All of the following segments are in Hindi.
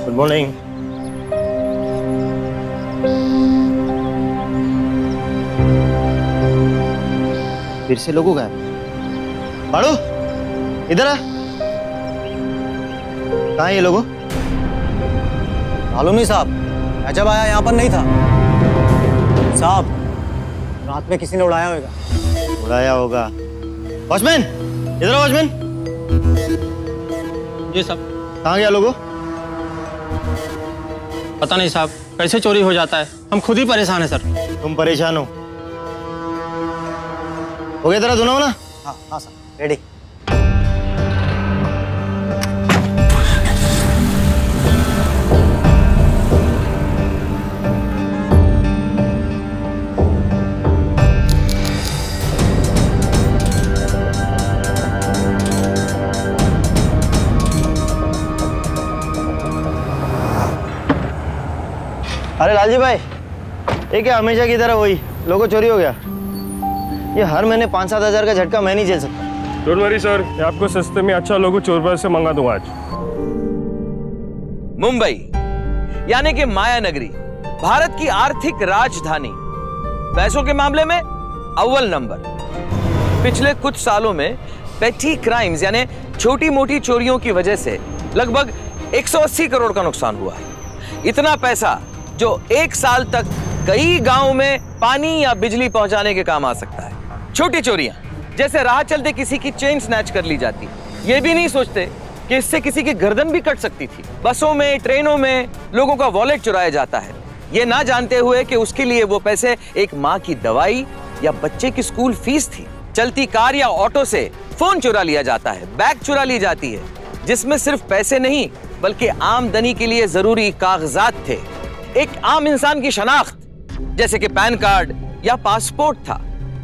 Good morning. फिर से लोगों का बाड़ू इधर आ। कहाँ है ये लोगों? मालूम नहीं साहब, जब आया यहाँ पर नहीं था साहब। रात में किसी ने उड़ाया होगा। उड़ाया होगा। वॉचमैन इधर आओ। वॉचमैन जी साहब। कहाँ गया लोगों? पता नहीं साहब, कैसे चोरी हो जाता है, हम खुद ही परेशान हैं सर। तुम परेशान हो गया तेरा धुना होना? हाँ हाँ साहब, रेडी। अरे लालजी भाई, ये क्या हमेशा की तरह वही लोगों चोरी हो गया? ये हर महीने 5-7 हज़ार का झटका मैं नहीं झेल सकता। डोंट वरी सर, मैं आपको सस्ते में अच्छा लोगो चोरबाज से मंगा दूंगा आज। मुंबई यानी कि माया नगरी, भारत की आर्थिक राजधानी, पैसों के मामले में अव्वल नंबर। पिछले कुछ सालों में पेटी क्राइम्स यानी छोटी मोटी चोरियों की वजह से लगभग 180 करोड़ का नुकसान हुआ है। इतना पैसा जो एक साल तक कई गांवों में पानी या बिजली पहुंचाने के काम आ सकता है। छोटी चोरियां जैसे राह चलते किसी की चेन स्नैच कर ली जाती, ये भी नहीं सोचते कि इससे किसी की गर्दन भी कट सकती थी। बसों में, ट्रेनों में लोगों का वॉलेट चुराया जाता है, ये ना जानते हुए कि उसके लिए वो पैसे एक माँ की दवाई या बच्चे की स्कूल फीस थी। चलती कार या ऑटो से फोन चुरा लिया जाता है, बैग चुरा ली जाती है जिसमें सिर्फ पैसे नहीं बल्कि आमदनी के लिए जरूरी कागजात थे। एक आम इंसान की शनाख्त जैसे कि पैन कार्ड या पासपोर्ट था।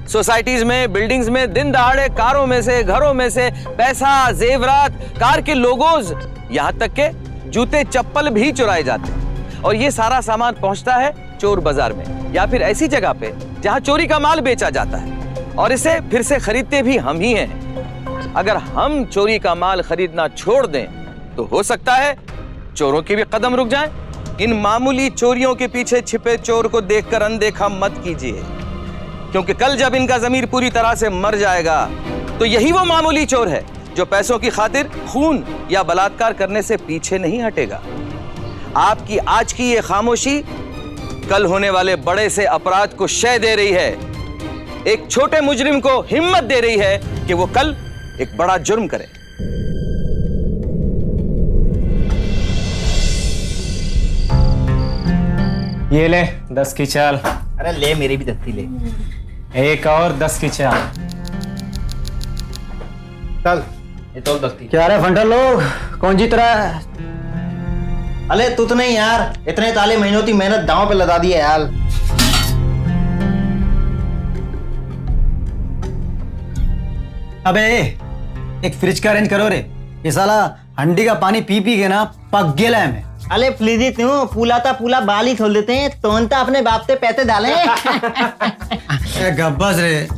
सोसाइटीज में, बिल्डिंग्स में दिन दहाड़े कारों में से, घरों में से पैसा, जेवरात, कार के लोगोज, यहाँ तक के जूते चप्पल भी चुराए जाते हैं। और ये सारा सामान पहुंचता है चोर बाजार में या फिर ऐसी जगह पे जहां चोरी का माल बेचा जाता है और इसे फिर से खरीदते भी हम ही हैं। अगर हम चोरी का माल खरीदना छोड़ दें तो हो सकता है चोरों के भी कदम रुक जाएं। इन मामूली चोरियों के पीछे छिपे चोर को देखकर अनदेखा मत कीजिए, क्योंकि कल जब इनका ज़मीर पूरी तरह से मर जाएगा तो यही वो मामूली चोर है जो पैसों की खातिर खून या बलात्कार करने से पीछे नहीं हटेगा। आपकी आज की ये खामोशी कल होने वाले बड़े से अपराध को शय दे रही है, एक छोटे मुजरिम को हिम्मत दे रही है कि वो कल एक बड़ा जुर्म करे। ये ले 10 की चाल। अरे ले, मेरी भी 10 ले। एक और 10 की चाल। चल ये तो 10 की। क्या रे फंडर लोग, कौन जीत रहा है? अरे तू तो नहीं यार, इतने ताले महीनों की मेहनत दांव पे लगा दी है यार। अबे एक फ्रिज का अरेंज करो रे, ये साला हंडी का पानी पी पी के ना पक गेला है। मैं अरे प्लीज क्यों पूला बाल ही खोल देते हैं, तो अपने बाप से पैसे डाले। गब्बस रे।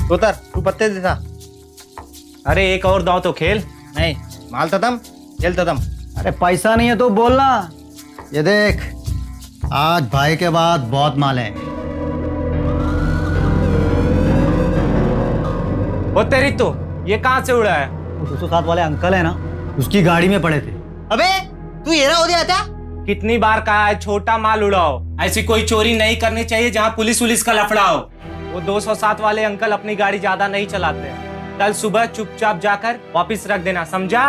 उतर, तू पत्ते देता। अरे एक और दांव तो खेल। नहीं, माल खत्म, खेल खत्म। अरे पैसा नहीं है तो बोलना। ये देख, आज भाई के बाद बहुत माल है। वो तेरी तो ये कहां से उड़ा है? 207 वाले अंकल है ना, उसकी गाड़ी में पड़े थे। अबे तू ये हो गया था? कितनी बार कहा है छोटा माल उड़ाओ, ऐसी कोई चोरी नहीं करनी चाहिए जहां पुलिस का लफड़ा हो। वो 207 वाले अंकल अपनी गाड़ी ज्यादा नहीं चलाते। कल सुबह चुपचाप जाकर वापस रख देना, समझा?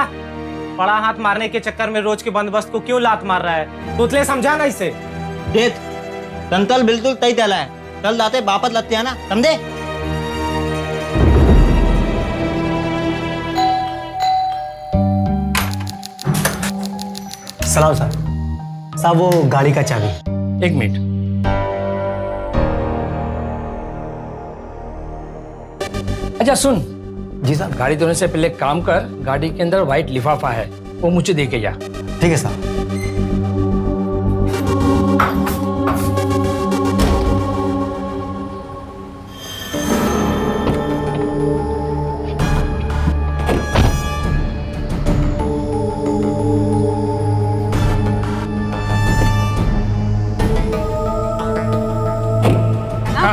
बड़ा हाथ मारने के चक्कर में रोज के बंदोबस्त को क्यों लात मार रहा है? तुतले समझा ना इसे। देख, तंतल बिल्कुल तय तला है, कल दाते वापस लगते हैं ना, समझे? सलाम साहब, वो गाड़ी का चाबी। 1 मिनट। अच्छा सुन जी साहब। गाड़ी धोने से पहले काम कर, गाड़ी के अंदर व्हाइट लिफाफा है, वो मुझे दे के जा। ठीक है साहब।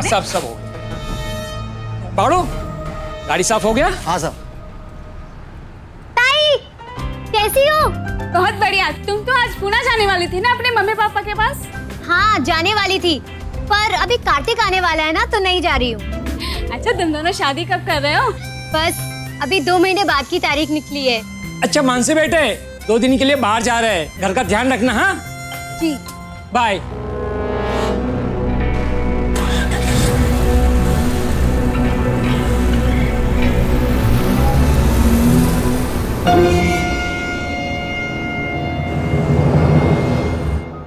सब सब हो गया। पकड़ो, गाड़ी साफ हो गया। हाँ साहब। ताई कैसी हो? बहुत बढ़िया। तुम तो आज पुणे जाने वाली थी ना अपने मम्मी पापा के पास? हाँ जाने वाली थी, पर अभी कार्तिक आने वाला है ना, तो नहीं जा रही हूँ। अच्छा, तुम दोनों शादी कब कर रहे हो? बस अभी 2 महीने बाद की तारीख निकली है। अच्छा मानसी बेटे, 2 दिन के लिए बाहर जा रहे हैं, घर का ध्यान रखना। हाँ जी। बाय।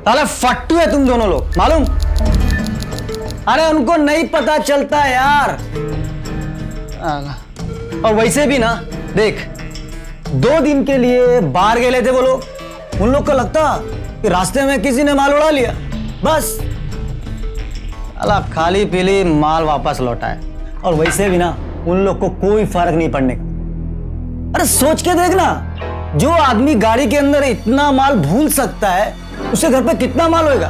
साला फट्टू है तुम दोनों लोग, मालूम? अरे उनको नहीं पता चलता यार। और वैसे भी ना देख, 2 दिन के लिए बाहर गए थे वो लोग, उन लोग को लगता कि रास्ते में किसी ने माल उड़ा लिया, बस साला खाली पीली माल वापस लौटा है। और वैसे भी ना उन लोग को कोई फर्क नहीं पड़ने का। अरे सोच के देखना, जो आदमी गाड़ी के अंदर इतना माल भूल सकता है, उसे घर पे कितना माल होएगा?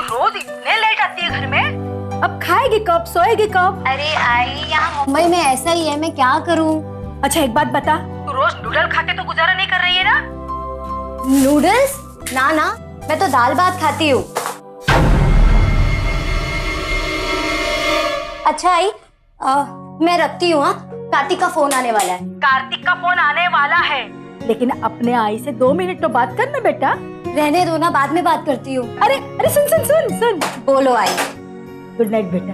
रोज इतने लेट आती है घर में, अब खाएगी कब, सोएगी कब? अरे आई, यहाँ मुंबई में ऐसा ही है, मैं क्या करूँ? अच्छा एक बात बता, तू रोज नूडल खा के तो गुजारा नहीं कर रही है ना? नूडल्स? ना ना, मैं तो दाल भात खाती हूँ। अच्छा आई, मैं रखती हूँ। हाँ, कार्तिक का फोन आने वाला है। कार्तिक का फोन आने वाला है, लेकिन अपने आई से 2 मिनट तो बात करना बेटा। रहने दो ना, बाद में बात करती हूँ। अरे अरे सुन सुन सुन सुन, बोलो आई। गुड नाइट बेटा।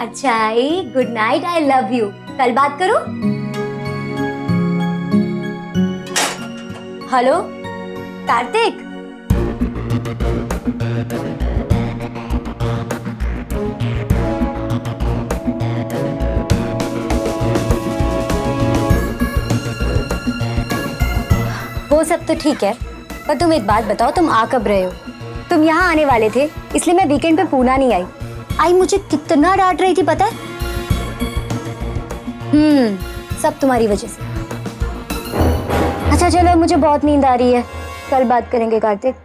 अच्छा आई, good night, I love you. कल बात करूं? हेलो कार्तिक। वो सब तो ठीक है, पर तुम एक बात बताओ, तुम आ कब रहे हो? तुम यहाँ आने वाले थे, इसलिए मैं वीकेंड पे पूना नहीं आई। आई मुझे कितना डांट रही थी पता है? सब तुम्हारी वजह से। अच्छा चलो, मुझे बहुत नींद आ रही है, कल बात करेंगे कार्तिक।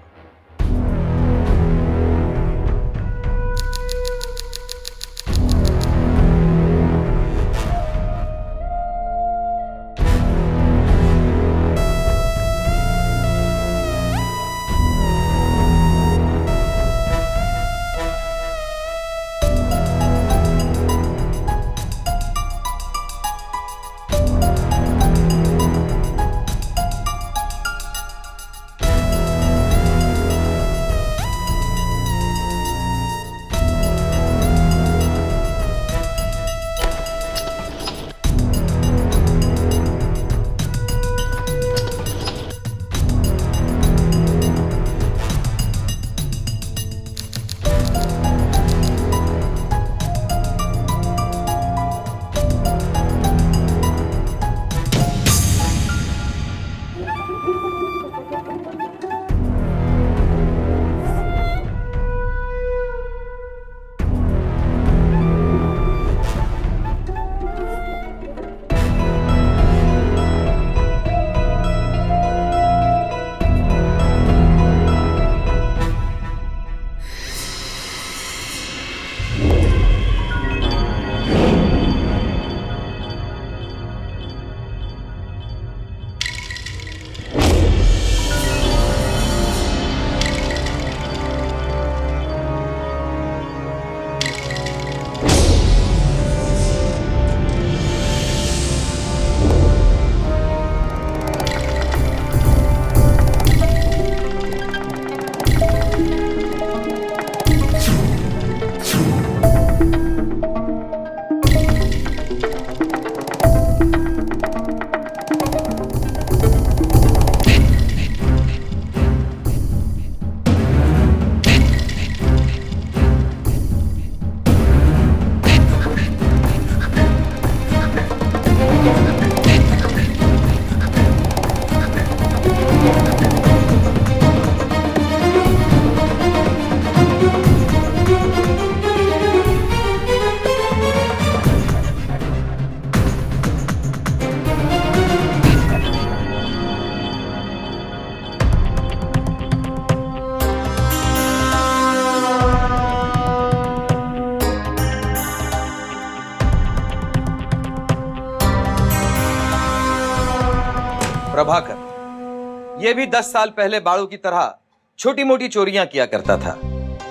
प्रभाकर। यह भी 10 साल पहले बाड़ू की तरह छोटी मोटी चोरियां किया करता था।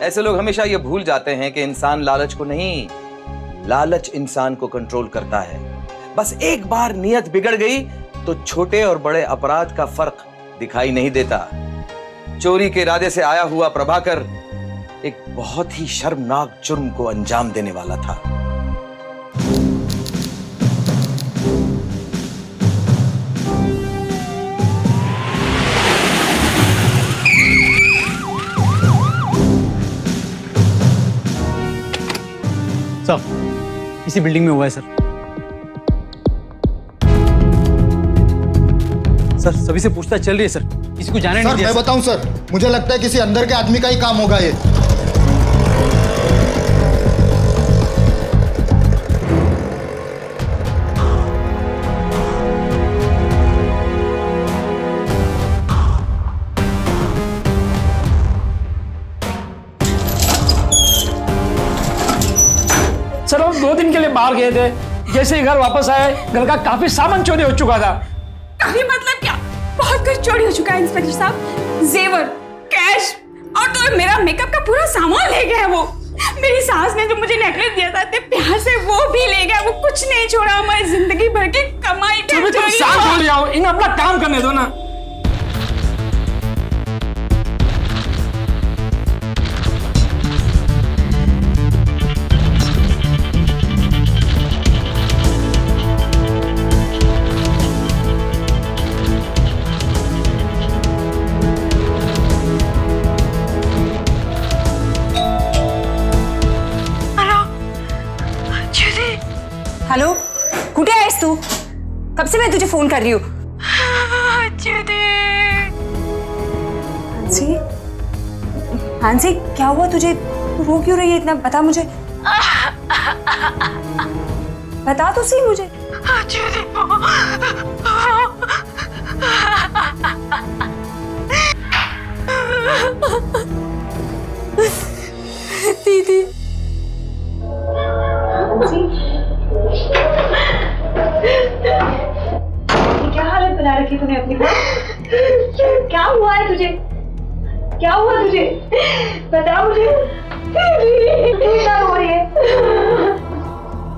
ऐसे लोग हमेशा यह भूल जाते हैं कि इंसान लालच को नहीं, लालच इंसान को कंट्रोल करता है। बस एक बार नियत बिगड़ गई तो छोटे और बड़े अपराध का फर्क दिखाई नहीं देता। चोरी के इरादे से आया हुआ प्रभाकर एक बहुत ही शर्मनाक जुर्म को अंजाम देने वाला था। सर, इसी बिल्डिंग में हुआ है सर। सर, सभी से पूछताछ चल रही है सर, किसी को जाने नहीं दिया। मैं बताऊं सर, मुझे लगता है किसी अंदर के आदमी का ही काम होगा ये। सर वो 2 दिन के लिए बाहर गए थे, जैसे ही घर वापस आए घर का काफी सामान चोरी हो चुका था। काफी मतलब क्या? बहुत कुछ चोरी हो चुका है इंस्पेक्टर साहब। जेवर, कैश और तो मेरा मेकअप का पूरा सामान ले गया है वो। मेरी सास ने जो मुझे नेकलेस दिया था इतने प्यार से, वो भी ले गया। वो कुछ नहीं छोड़ा, हमारी जिंदगी भर की कमाई पे तुम शांत हो जाओ, इन्हें अपना काम करने दो ना। हेलो, कुठे आहेस तू? कब से मैं तुझे फोन कर रही हूँ। हांसी, हांसी क्या हुआ तुझे? तू रो क्यों रही है इतना? बता मुझे, बता तो सही मुझे। दीदी, क्या हालत बना रखी तूने अपनी? क्या हुआ है तुझे? क्या हुआ तुझे? बता मुझे। क्या हो रही है?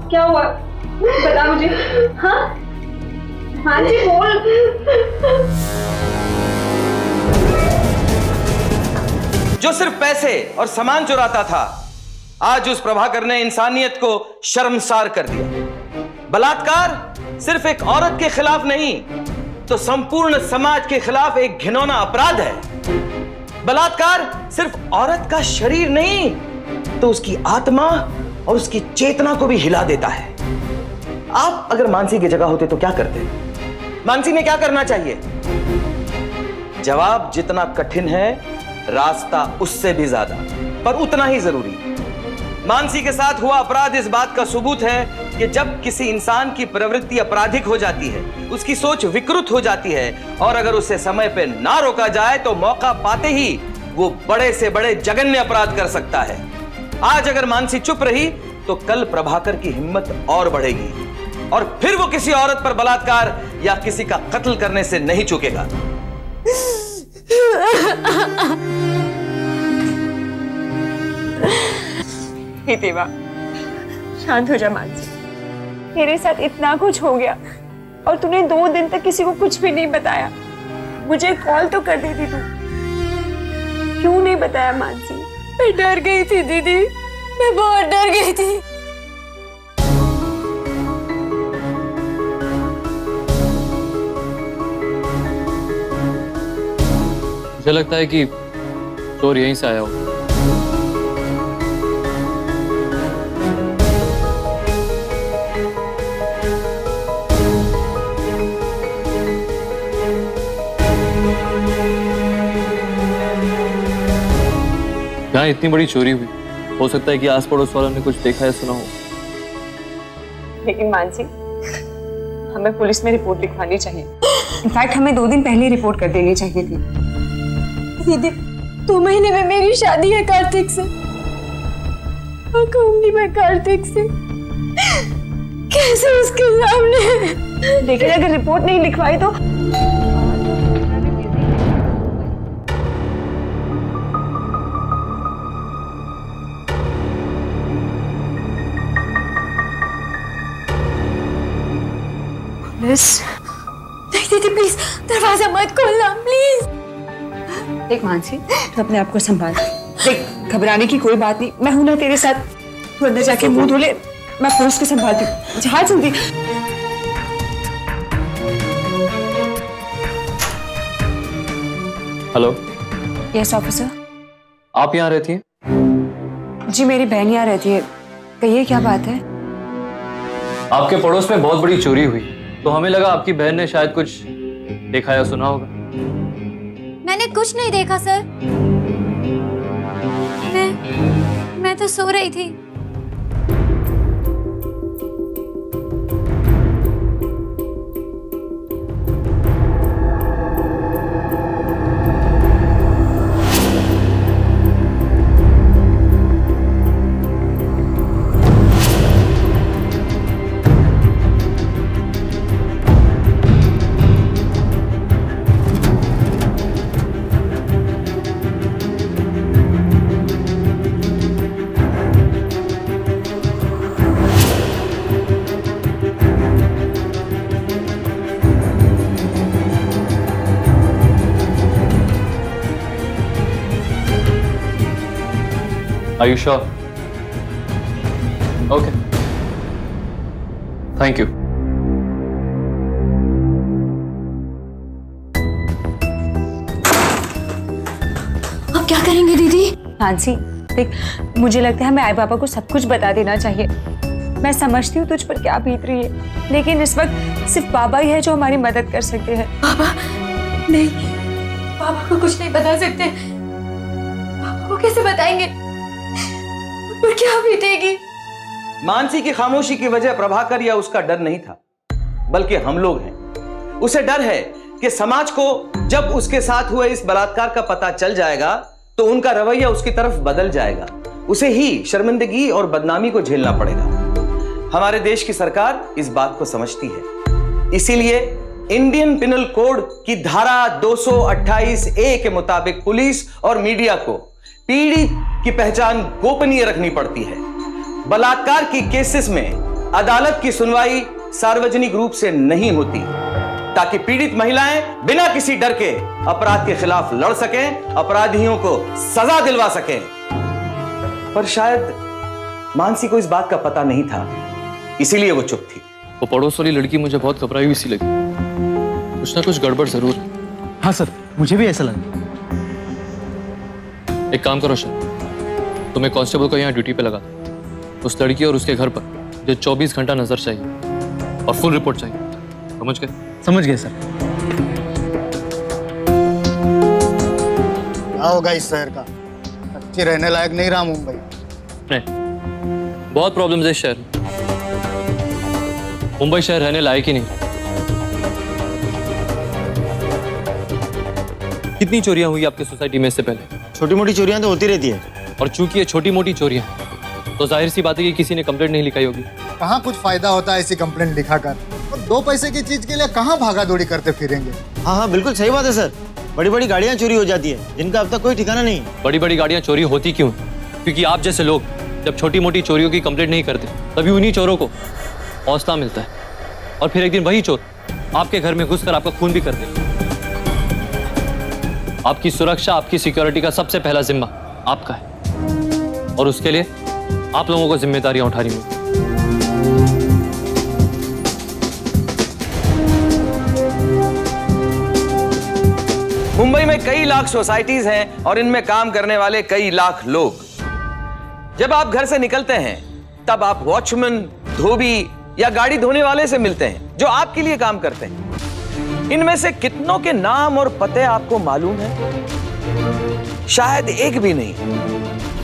क्या हुआ? बता मुझे। हाँ, हाँ जी बोल। जो सिर्फ पैसे और सामान चुराता था, आज उस प्रभाकर ने इंसानियत को शर्मसार कर दिया। बलात्कार सिर्फ एक औरत के खिलाफ नहीं तो संपूर्ण समाज के खिलाफ एक घिनौना अपराध है। बलात्कार सिर्फ औरत का शरीर नहीं तो उसकी आत्मा और उसकी चेतना को भी हिला देता है। आप अगर मानसी की जगह होते तो क्या करते? मानसी ने क्या करना चाहिए? जवाब जितना कठिन है, रास्ता उससे भी ज्यादा, पर उतना ही जरूरी। मानसी के साथ हुआ अपराध इस बात का सबूत है कि जब किसी इंसान की प्रवृत्ति आपराधिक हो जाती है, उसकी सोच विकृत हो जाती है और अगर उसे समय पे ना रोका जाए तो मौका पाते ही वो बड़े से बड़े जघन्य अपराध कर सकता है। आज अगर मानसी चुप रही तो कल प्रभाकर की हिम्मत और बढ़ेगी और फिर वो किसी औरत पर बलात्कार या किसी का कत्ल करने से नहीं चूकेगा। हे देवा, शांत हो जा मानसी। तेरे साथ इतना कुछ हो गया और तूने 2 दिन तक किसी को कुछ भी नहीं बताया। मुझे कॉल तो कर देती तू, क्यों नहीं बताया मानसी? मैं डर गई थी दीदी, मैं बहुत डर गई थी। मुझे लगता है कि चोर यहीं से आया हो। यहाँ इतनी बड़ी चोरी हुई, हो सकता है कि आस पड़ोस वालों ने कुछ देखा या सुना हो। लेकिन मानसी, हमें पुलिस में रिपोर्ट लिखवानी चाहिए। इनफैक्ट हमें 2 दिन पहले रिपोर्ट कर देनी चाहिए थी। दीदी, 2 महीने में मेरी शादी है कार्तिक से। क्या कहूंगी मैं कार्तिक से? कैसे उसके सामने? लेकिन अगर रिपोर्ट नहीं लिखवाई तो वापस। नहीं दीदी प्लीज, दरवाजा मत खोलना प्लीज। देख मानसी, तू अपने आप को संभाल। देख, घबराने की कोई बात नहीं, मैं हूं ना तेरे साथ। तू अंदर जाके मुंह धो ले, मैं पुरुष को संभालती हूँ। जा जल्दी। Hello, yes officer. आप यहाँ रहती हैं? जी मेरी बहन यहाँ रहती है। कहिए क्या बात है? आपके पड़ोस में बहुत बड़ी चोरी हुई, तो हमें लगा आपकी बहन ने शायद कुछ देखा या सुना होगा। मैंने कुछ नहीं देखा सर। मैं तो सो रही थी। Are you sure? Okay. Thank you. अब क्या करेंगे दीदी? मानसी देख, मुझे लगता है हमें आई पापा को सब कुछ बता देना चाहिए। मैं समझती हूँ तुझ पर क्या बीत रही है, लेकिन इस वक्त सिर्फ बाबा ही है जो हमारी मदद कर सकते हैं। पापा नहीं, पापा को कुछ नहीं बता सकते। पापा को कैसे बताएंगे? उन पर क्या बीतेगी? मानसी की खामोशी की वजह प्रभाकर या उसका डर नहीं था, बल्कि हम लोग हैं। उसे डर है कि समाज को जब उसके साथ हुए इस बलात्कार का पता चल जाएगा तो उनका रवैया उसकी तरफ बदल जाएगा। उसे ही शर्मिंदगी और बदनामी को झेलना पड़ेगा। हमारे देश की सरकार इस बात को समझती है, इसीलिए इंडियन पिनल कोड की धारा 228A के मुताबिक पुलिस और मीडिया को पीड़ित की पहचान गोपनीय रखनी पड़ती है। बलात्कार की केसेस में अदालत की सुनवाई सार्वजनिक रूप से नहीं होती, ताकि पीड़ित महिलाएं बिना किसी डर के अपराध के खिलाफ लड़ सकें, अपराधियों को सजा दिलवा सकें। पर शायद मानसी को इस बात का पता नहीं था, इसीलिए वो चुप थी। वो पड़ोस वाली लड़की मुझे बहुत घबराई हुई सी लगी। कुछ ना कुछ गड़बड़ जरूर है। हाँ सर, मुझे भी ऐसा लगा। एक काम करो सर, तुम्हें कांस्टेबल को यहाँ ड्यूटी पे लगा दो। उस लड़की और उसके घर पर मुझे 24 घंटा नजर चाहिए और फुल रिपोर्ट चाहिए। समझ गए? समझ गए सर। क्या होगा इस शहर का? अच्छी रहने लायक नहीं रहा मुंबई। नहीं, बहुत प्रॉब्लम्स है इस शहर में। मुंबई शहर रहने लायक ही नहीं। कितनी चोरियां हुई आपकी सोसाइटी में इससे पहले? छोटी मोटी चोरियां तो होती रहती है। और चूंकि ये छोटी मोटी चोरियां, तो जाहिर सी बात है कि किसी ने कंप्लेंट नहीं लिखाई होगी। कहाँ कुछ फायदा होता है ऐसी कंप्लेंट लिखाकर? और 2 पैसे की चीज के लिए कहाँ भागा दौड़ी करते फिरेंगे? हाँ हाँ बिल्कुल सही बात है सर। बड़ी बड़ी गाड़ियां चोरी हो जाती है जिनका अब तक कोई ठिकाना नहीं। बड़ी बड़ी गाड़ियां चोरी होती क्यों? क्योंकि आप जैसे लोग जब छोटी मोटी चोरियों की कंप्लेंट नहीं करते, तभी उन्हीं चोरों को हौसला मिलता है, और फिर एक दिन वही चोर आपके घर में घुसकर आपका खून भी कर देते। आपकी सुरक्षा, आपकी सिक्योरिटी का सबसे पहला जिम्मा आपका है, और उसके लिए आप लोगों को जिम्मेदारियां उठानी होंगी। मुंबई में कई लाख सोसाइटीज हैं और इनमें काम करने वाले कई लाख लोग। जब आप घर से निकलते हैं तब आप वॉचमैन, धोबी या गाड़ी धोने वाले से मिलते हैं जो आपके लिए काम करते हैं। इनमें से कितनों के नाम और पते आपको मालूम है? शायद एक भी नहीं।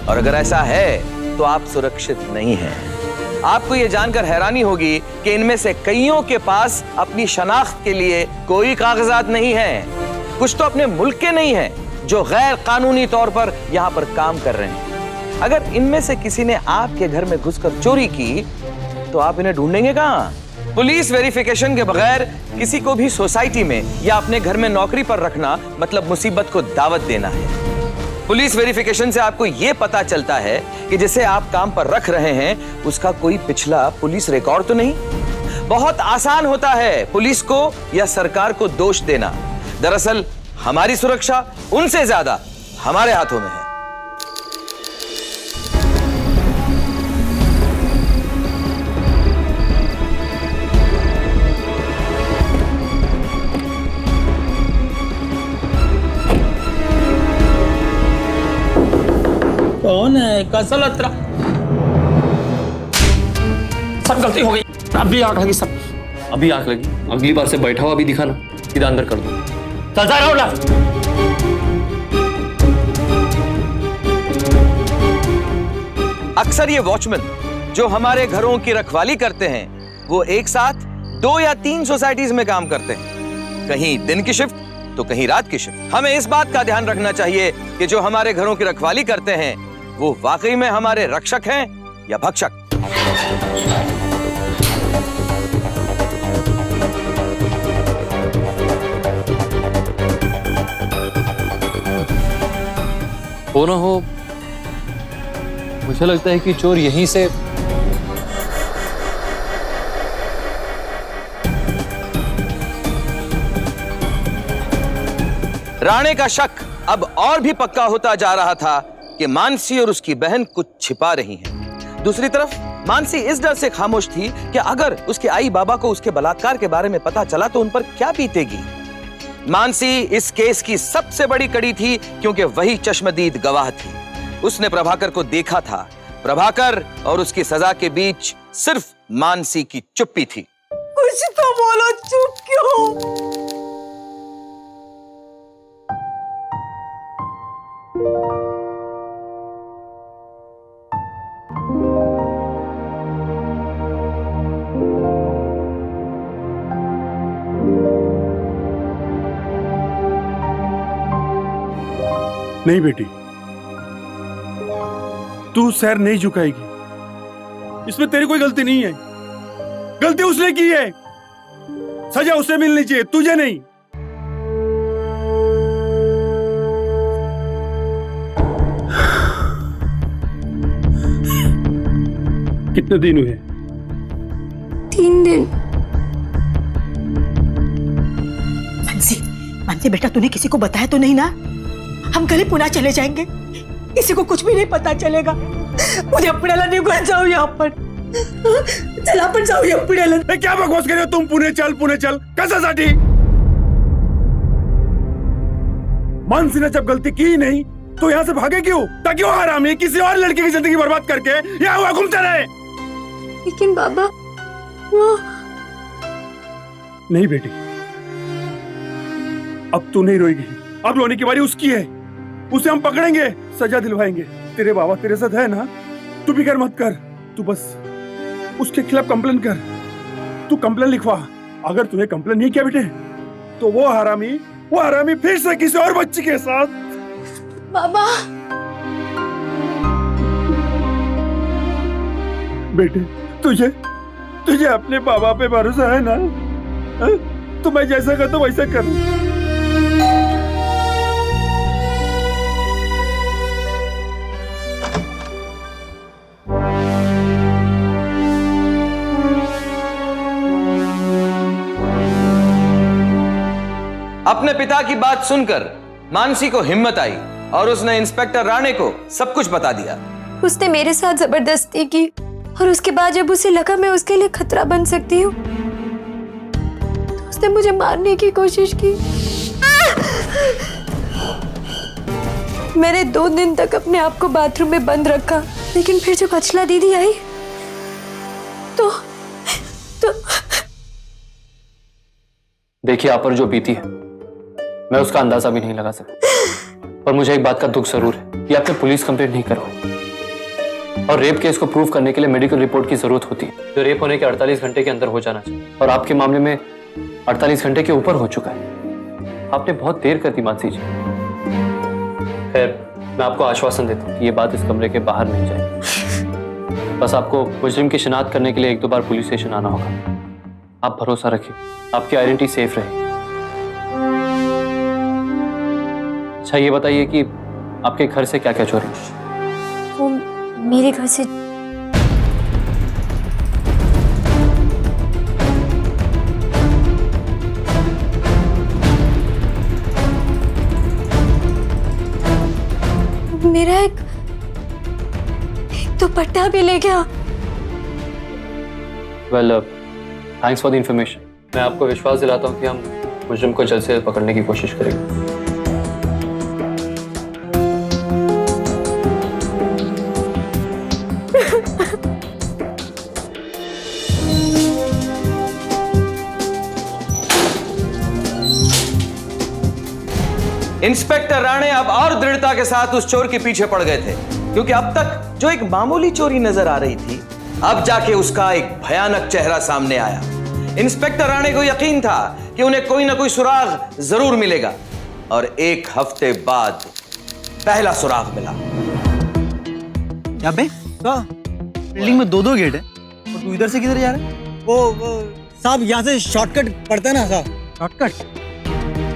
और अगर ऐसा है तो आप सुरक्षित नहीं हैं। आपको यह जानकर हैरानी होगी कि इनमें से कईयों के पास अपनी शनाख्त के लिए कोई कागजात नहीं है। कुछ तो अपने मुल्क के नहीं हैं, जो गैर कानूनी तौर पर यहां पर काम कर रहे हैं। अगर इनमें से किसी ने आपके घर में घुसकर चोरी की तो आप इन्हें ढूंढेंगे कहां? पुलिस वेरिफिकेशन के बगैर किसी को भी सोसाइटी में या अपने घर में नौकरी पर रखना मतलब मुसीबत को दावत देना है। पुलिस वेरिफिकेशन से आपको यह पता चलता है कि जिसे आप काम पर रख रहे हैं उसका कोई पिछला पुलिस रिकॉर्ड तो नहीं। बहुत आसान होता है पुलिस को या सरकार को दोष देना। दरअसल हमारी सुरक्षा उनसे ज्यादा हमारे हाथों में है। कौन है? कैसा लग रहा? सब गलती हो गई, अभी आग लगी सब। अभी आंख लगी, अगली बार से बैठा हुआ भी दिखा ना, सीधा अंदर कर दो। चलता रहो ना। अक्सर ये वॉचमैन जो हमारे घरों की रखवाली करते हैं, वो एक साथ 2 या 3 सोसाइटीज में काम करते हैं, कहीं दिन की शिफ्ट तो कहीं रात की शिफ्ट। हमें इस बात का ध्यान रखना चाहिए कि जो हमारे घरों की रखवाली करते हैं वो वाकई में हमारे रक्षक हैं या भक्षक। हो ना हो, मुझे लगता है कि चोर यहीं से राणे का शक अब और भी पक्का होता जा रहा था कि मानसी और उसकी बहन कुछ छिपा रही हैं। दूसरी तरफ मानसी इस डर से खामोश थी कि अगर उसके आई बाबा को उसके बलात्कार के बारे में पता चला तो उन पर क्या बीतेगी। मानसी इस केस की सबसे बड़ी कड़ी थी क्योंकि वही चश्मदीद गवाह थी। उसने प्रभाकर को देखा था। प्रभाकर और उसकी सजा के बीच सिर्फ मानसी की चुप्पी थी। कुछ तो बोलो, चुप क्यों? नहीं बेटी, तू सर नहीं झुकाएगी। इसमें तेरी कोई गलती नहीं है। गलती उसने की है, सजा उसे मिलनी चाहिए, तुझे नहीं। कितने दिन हुए? 3 दिन। मानसी बेटा, तूने किसी को बताया तो नहीं ना? हम कल ही पुणे चले जाएंगे, किसी को कुछ भी नहीं पता चलेगा। मुझे पुण्याला निघून जाऊ यहाँ पर। चला आपण जाऊया पुण्याला। क्या बकवास कर रहे हो तुम? पुणे चल कशासाठी? मानसी ने जब गलती की नहीं तो यहाँ से भागे क्यों? ताकि वो हरामी किसी और लड़की की जिंदगी बर्बाद करके यहाँ हुआ घूमते रहे। लेकिन बाबा, वो नहीं बेटी, अब तू नहीं रोएगी। अब रोने की बारी उसकी है। उसे हम पकड़ेंगे, सजा दिलवाएंगे। तेरे बाबा तेरे साथ है ना, तू फिक्र मत कर। तू बस उसके खिलाफ कंप्लेन कर। तू कंप्लेन लिखवा। अगर तूने कंप्लेन नहीं किया बेटे तो वो हरामी फिर से किसी और बच्ची के साथ। बाबा, बेटे, तुझे अपने बाबा पे भरोसा है ना? तो मैं जैसा कहता हूं वैसा कर। अपने पिता की बात सुनकर मानसी को हिम्मत आई और उसने इंस्पेक्टर राणे को सब कुछ बता दिया। उसने मेरे साथ जबरदस्ती की और उसके बाद जब उसे लगा मैं उसके लिए खतरा बन सकती हूँ तो उसने मुझे मारने की कोशिश की। मैंने 2 दिन तक अपने आप को बाथरूम में बंद रखा, लेकिन फिर जब अचला दीदी आई तो देखिए, आप पर जो बीती है मैं उसका अंदाजा भी नहीं लगा सकता। पर मुझे एक बात का दुख जरूर है कि आपने पुलिस कंप्लेंट नहीं करवाई। और रेप केस को प्रूव करने के लिए मेडिकल रिपोर्ट की जरूरत होती है, जो रेप होने के 48 घंटे के अंदर हो जाना चाहिए। और आपके मामले में 48 घंटे के ऊपर हो चुका है। आपने बहुत देर कर दी मानसी जी। खैर, मैं आपको आश्वासन देता हूँ कि ये बात इस कमरे के बाहर नहीं जाएगी। बस आपको मुजरिम की शिनाख्त करने के लिए 1-2 बार पुलिस स्टेशन आना होगा। आप भरोसा रखिए, आपकी आइडेंटिटी सेफ रहेगी। अच्छा, ये बताइए कि आपके घर से क्या क्या चोरी? वो मेरे घर से मेरा एक दुपट्टा भी ले गया। Well thanks for the information. मैं आपको विश्वास दिलाता हूँ कि हम मुजरिम को जल्द से जल्द पकड़ने की कोशिश करेंगे। इंस्पेक्टर राणे अब और दृढ़ता के साथ उस चोर के पीछे पड़ गए थे, क्योंकि अब तक जो एक मामूली चोरी नजर आ रही थी, अब जाके उसका एक भयानक चेहरा सामने आया। इंस्पेक्टर राणे को यकीन था कि उन्हें कोई ना कोई सुराग जरूर मिलेगा, और एक हफ्ते बाद पहला सुराग मिला। यहाँ पे बिल्डिंग में दो गेट है और तू इधर से किधर जा रहा है? वो साहब यहाँ से शॉर्टकट पड़ता है ना साहब। शॉर्टकट?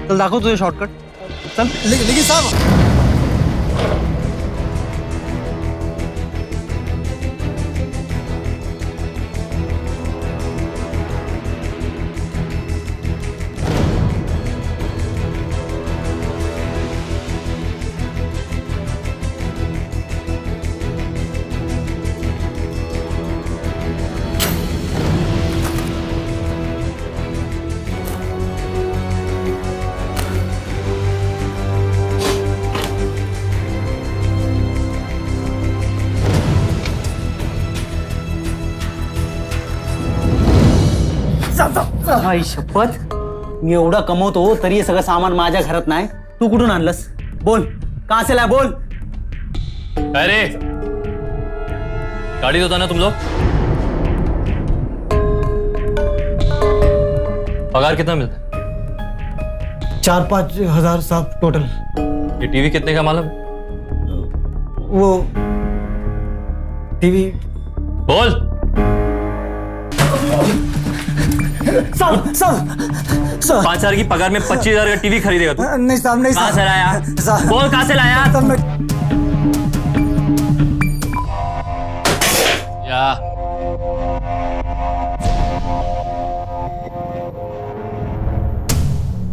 चल देखो तुझे शॉर्टकट। चल लेकिन साहब आई शपथ, मी एवढा कमवतो तरी हे सगळं सामान माझ्या घरात नाही। तू कुठून आणलंस? बोल, कहाँ से लाया? बोल। अरे गाड़ी तो था ना तुम लोग? पगार कितना मिलता है? 4-5 हजार साहब टोटल। ये टीवी कितने का मालूम? वो टीवी बोल। साहब 5,000 की पगार में 25,000 का टीवी खरीदेगा तू? नहीं साहब, नहीं कहाँ साहब। से लाया? बोल कहाँ से लाया?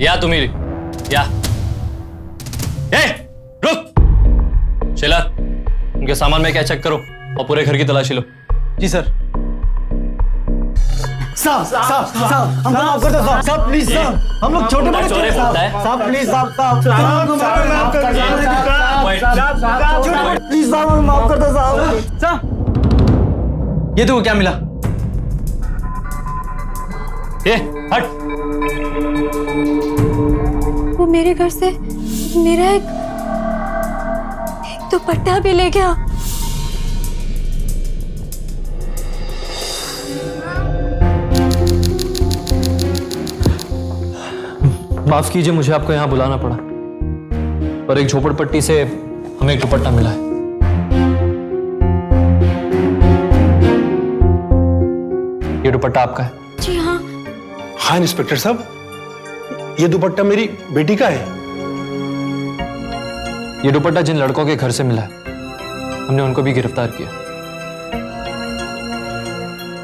या तुम्ही या। रुक शेला, उनके सामान में क्या चेक करो और पूरे घर की तलाशी लो। जी सर। साहब हमको माफ कर दो साहब, प्लीज साहब, हम लोग छोटे बड़े चोरी साहब, होता है। साहब प्लीज साहब प्लीज साहब हमें माफ कर दो साहब। ये तो क्या मिला? ये हट। वो मेरे घर से मेरा एक दुपट्टा भी ले गया। माफ कीजिए, मुझे आपको यहाँ बुलाना पड़ा, पर एक झोपड़पट्टी से हमें एक दुपट्टा मिला है। ये दुपट्टा आपका है? जी हाँ। हाँ इंस्पेक्टर साहब, ये दुपट्टा मेरी बेटी का है। ये दुपट्टा जिन लड़कों के घर से मिला है, हमने उनको भी गिरफ्तार किया।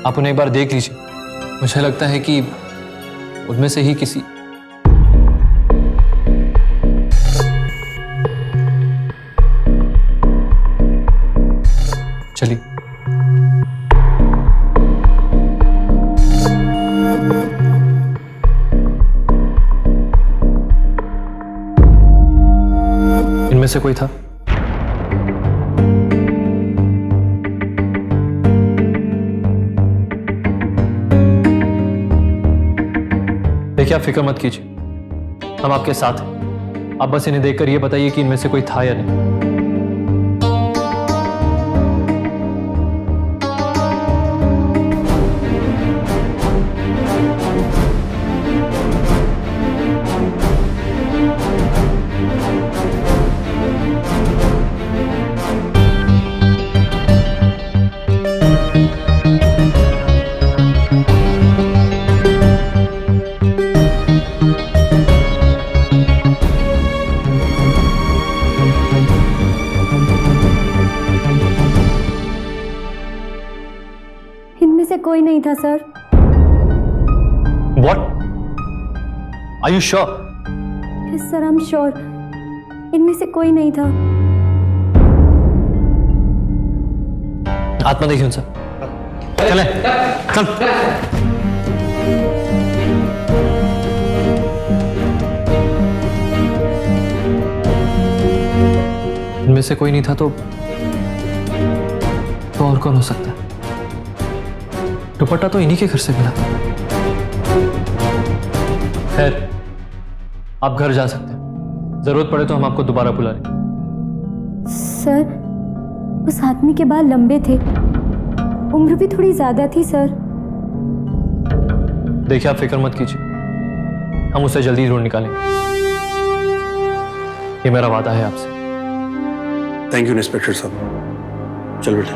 आप उन्हें एक बार देख लीजिए, मुझे लगता है कि उनमें से ही किसी। चलिए। इनमें से कोई था? देखिए, आप फिक्र मत कीजिए, हम आपके साथ हैं। आप बस इन्हें देखकर ये बताइए कि इनमें से कोई था या नहीं। इनमें से कोई नहीं था sir. What? Are you sure? Yes sir, I am sure. इनमें से कोई नहीं था। आत्मा देखिए उनसे। चले चल। इनमें से कोई नहीं था तो और कौन हो सकता है? दुपट्टा तो इन्हीं के घर से मिला। खैर, आप घर जा सकते हैं। जरूरत पड़े तो हम आपको दोबारा बुला लेंगे। सर, उस आदमी के बाल लंबे थे, उम्र भी थोड़ी ज्यादा थी सर। देखिए, आप फिक्र मत कीजिए, हम उसे जल्दी ढूंढ निकालेंगे। ये मेरा वादा है आपसे। थैंक यू इंस्पेक्टर साहब। चलो बेटा।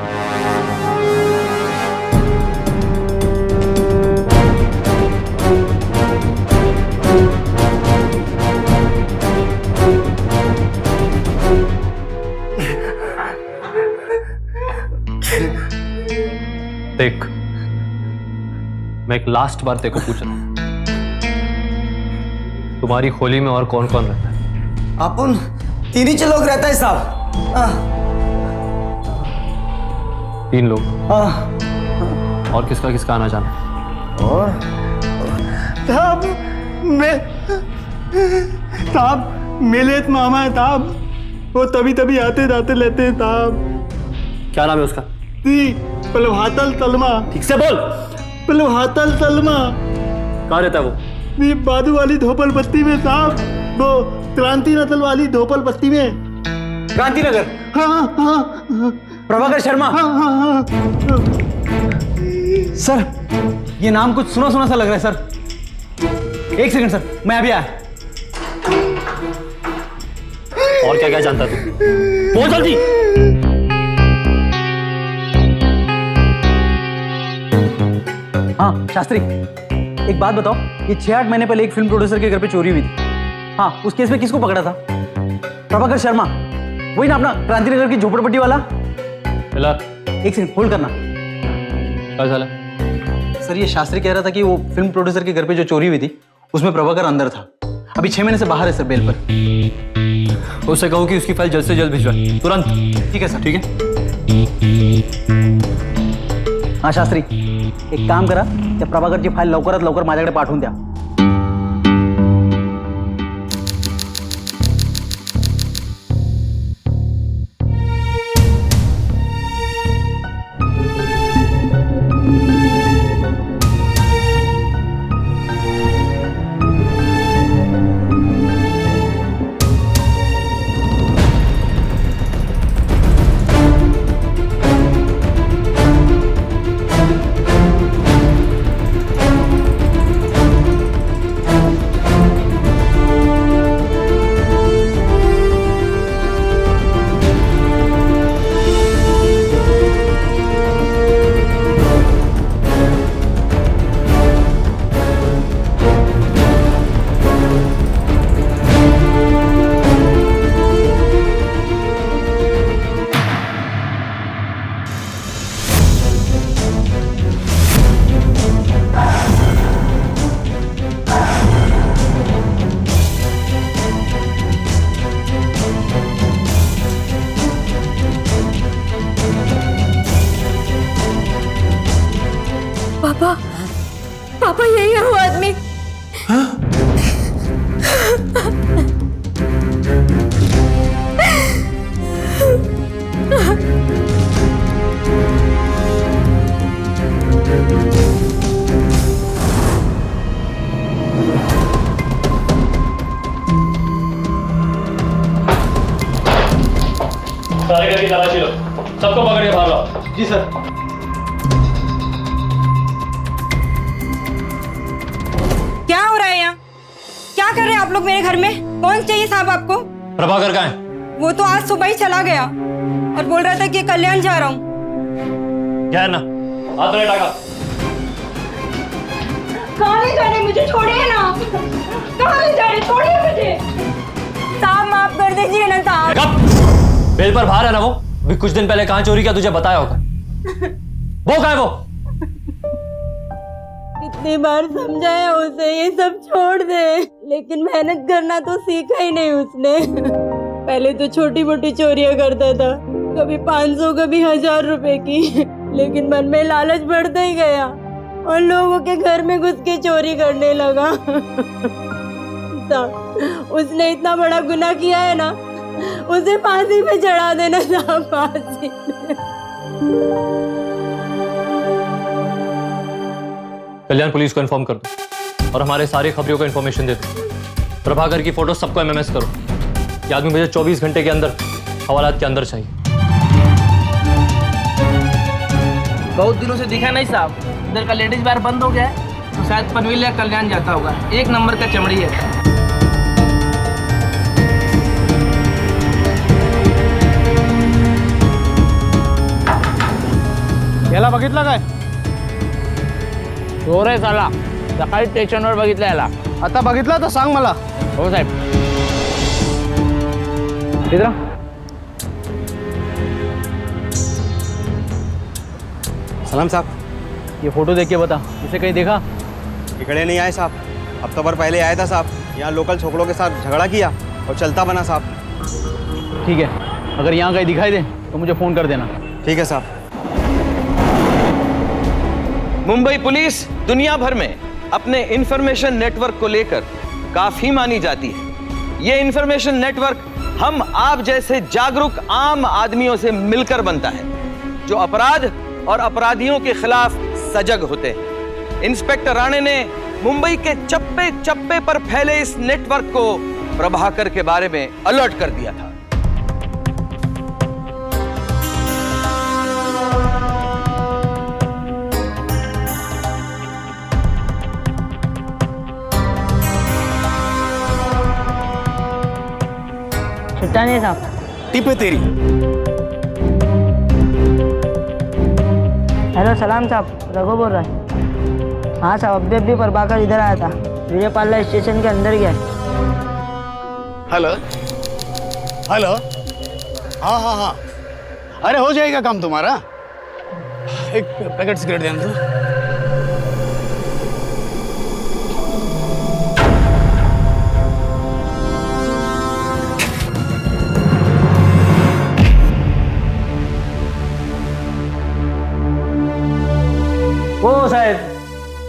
देख, मैं एक लास्ट बार तेरे को पूछ रहा हूं, तुम्हारी होली में और कौन कौन रहता है? अपन तीन ही लोग रहता है साहब। 3 लोग। और किसका किसका आना जाना? और साहब मेरे एक मामा है साहब, वो तभी तभी आते जाते लेते हैं साहब। क्या नाम है उसका? पलवातल तलमा। ठीक से बोल। पलवातल तलमा। कहाँ रहता है वो? बादू वाली धोपल बस्ती में साहब, वो क्रांति नसल वाली धोपल बस्ती में। क्रांति नगर। हाँ। प्रभाकर शर्मा। हाँ। सर, ये नाम कुछ सुना सुना सा लग रहा है सर। एक सेकंड सर, मैं अभी आया। और क्या क्या जानता तू? बोल जल्दी। हाँ शास्त्री, एक बात बताओ, ये 6-8 महीने पहले एक फिल्म प्रोड्यूसर के घर पे चोरी हुई थी। हाँ, उस केस में किसको पकड़ा था? प्रभाकर शर्मा, वही ना अपना क्रांतिनगर की झोपड़पट्टी वाला। एक सेकंड होल्ड करना। क्या चला? सर, ये शास्त्री कह रहा था कि वो फिल्म प्रोड्यूसर के घर पे जो चोरी हुई थी उसमें प्रभाकर अंदर था। अभी 6 महीने से बाहर है सर, बेल पर। उससे कहो कि उसकी फाइल जल्द से जल्द भिजवाए, तुरंत। ठीक है सर। ठीक है। हाँ शास्त्री, एक काम करा, त्या प्रभाकरची फाईल लवकरात लवकर माझ्याकडे पाठवून द्या। पापा यही है वो आदमी। सारे घर की तलाशी लो, सबको पकड़ के बाहर लाओ। जी सर। क्या हो रहा है यहाँ? क्या कर रहे हैं आप लोग मेरे घर में? कौन चाहिए साहब आपको? प्रभाकर कहाँ है? वो तो आज सुबह ही चला गया और बोल रहा था कि कल्याण जा रहा हूँ। क्या है ना? हाथ में टाका। कहाँ ले जा रहे? मुझे छोड़िए ना। कहाँ ले जा रहे? छोड़िए मुझे। साहब माफ कर दीजिए ना साहब। बेल पर बाहर है ना वो? अभी कुछ दिन पहले कहाँ चोरी किया तुझे बताया होगा। वो कहाँ है वो? कितनी बार समझाया उसे ये सब छोड़ दे, लेकिन मेहनत करना तो सीखा ही नहीं उसने। पहले तो छोटी मोटी चोरियां करता था, कभी 500 कभी 1000 रुपए की। लेकिन मन में लालच बढ़ता ही गया और लोगों के घर में घुस के चोरी करने लगा। साहब, उसने इतना बड़ा गुनाह किया है ना, उसे फांसी पे चढ़ा देना साहब, फांसी पे। कल्याण पुलिस को इन्फॉर्म कर दो और हमारे सारे खबरियों को इन्फॉर्मेशन दे दो। प्रभाकर की फोटो सबको एमएमएस करो। ये आदमी मुझे 24 घंटे के अंदर हवालात के अंदर चाहिए। बहुत दिनों से दिखा नहीं साहब, इधर का लेडीज बार बंद हो गया है, तो शायद पनवेल या कल्याण जाता होगा। एक नंबर का चमड़ी है। याला बघितला काय? चोर आहे साला, सकाळी स्टेशनवर बघितलं याला। आता बघितला तर सांग मला। हो साहेब। सलाम साहब, ये फोटो देख के बता, इसे कहीं देखा? इकड़े नहीं आए साहब, हफ्ता भर पहले आया था साहब। यहाँ लोकल छोकरों के साथ झगड़ा किया और चलता बना साहब। ठीक है, अगर यहाँ कहीं दिखाई दे तो मुझे फोन कर देना। ठीक है साहब। मुंबई पुलिस दुनिया भर में अपने इंफॉर्मेशन नेटवर्क को लेकर काफी मानी जाती है। ये इंफॉर्मेशन नेटवर्क हम आप जैसे जागरूक आम आदमियों से मिलकर बनता है, जो अपराध और अपराधियों के खिलाफ सजग होते हैं। इंस्पेक्टर राणे ने मुंबई के चप्पे चप्पे पर फैले इस नेटवर्क को प्रभाकर के बारे में अलर्ट कर दिया था। छुट्टा नहीं साहब। टिप है तेरी। हेलो सलाम साहब, रघु बोल रहा है। हाँ साहब, अभी प्रभाकर इधर आया था, विजयपाला स्टेशन के अंदर गया। हेलो हेलो, हाँ हाँ हाँ, अरे हो जाएगा काम तुम्हारा। एक पैकेट सिगरेट देना तो। हो साहेब,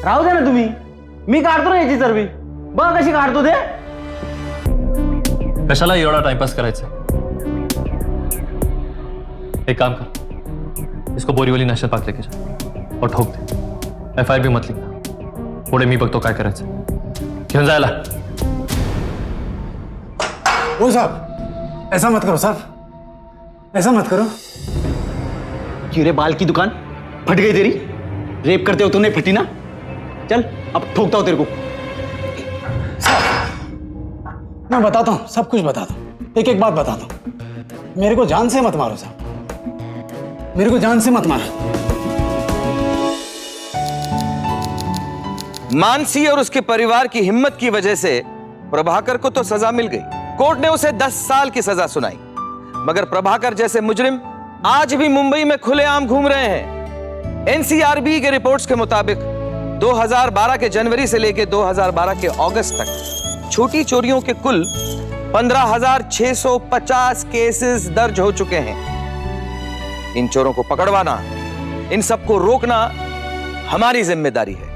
राहू दे ना तुम्ही, मी काढतो ना याची चरबी। बघ कशी काढतो ते। कशाला एवढा टाइमपास करायचा? एक काम कर, इसको बोरीवली नॅशनल पार्क लेके जा और ठोक दे। FIR भी मत लिखना, पुढे मी बघतो काय करायचं। घेऊन जायला। ओ साहब, ऐसा मत करो साहब, ऐसा मत करो। क्यों रे, बाल की दुकान फट गई तेरी? रेप करते हो तो नहीं फटी ना? चल अब ठोकता हूं तेरे को। मैं बताता हूँ, सब कुछ बताता हूँ। एक एक बात बताता हूँ। मेरे को जान से मत मारो साहब, मेरे को जान से मत मारो। मानसी और उसके परिवार की हिम्मत की वजह से प्रभाकर को तो सजा मिल गई। कोर्ट ने उसे 10 साल की सजा सुनाई, मगर प्रभाकर जैसे मुजरिम आज भी मुंबई में खुलेआम घूम रहे हैं। एनसीआरबी के रिपोर्ट्स के मुताबिक 2012 के जनवरी से लेकर 2012 के अगस्त तक छोटी चोरियों के कुल 15,650 केसेस दर्ज हो चुके हैं। इन चोरों को पकड़वाना, इन सबको रोकना हमारी जिम्मेदारी है।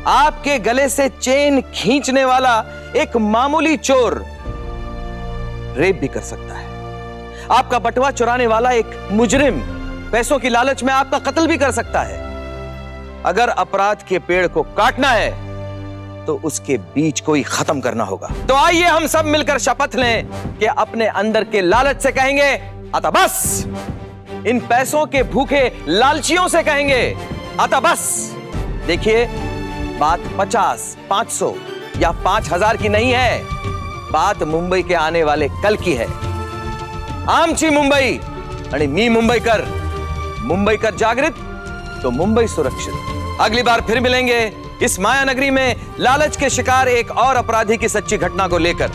आपके गले से चेन खींचने वाला एक मामूली चोर रेप भी कर सकता है। आपका बटुआ चुराने वाला एक मुजरिम पैसों की लालच में आपका कत्ल भी कर सकता है। अगर अपराध के पेड़ को काटना है तो उसके बीज को ही खत्म करना होगा। तो आइए हम सब मिलकर शपथ लें कि अपने अंदर के लालच से कहेंगे आता बस। इन पैसों के भूखे लालचियों से कहेंगे आता बस। देखिए, बात 50, 500 या 5,000 की नहीं है, बात मुंबई के आने वाले कल की है। आमची मुंबई आणि मी मुंबईकर जागृत तो मुंबई सुरक्षित। अगली बार फिर मिलेंगे इस माया नगरी में लालच के शिकार एक और अपराधी की सच्ची घटना को लेकर।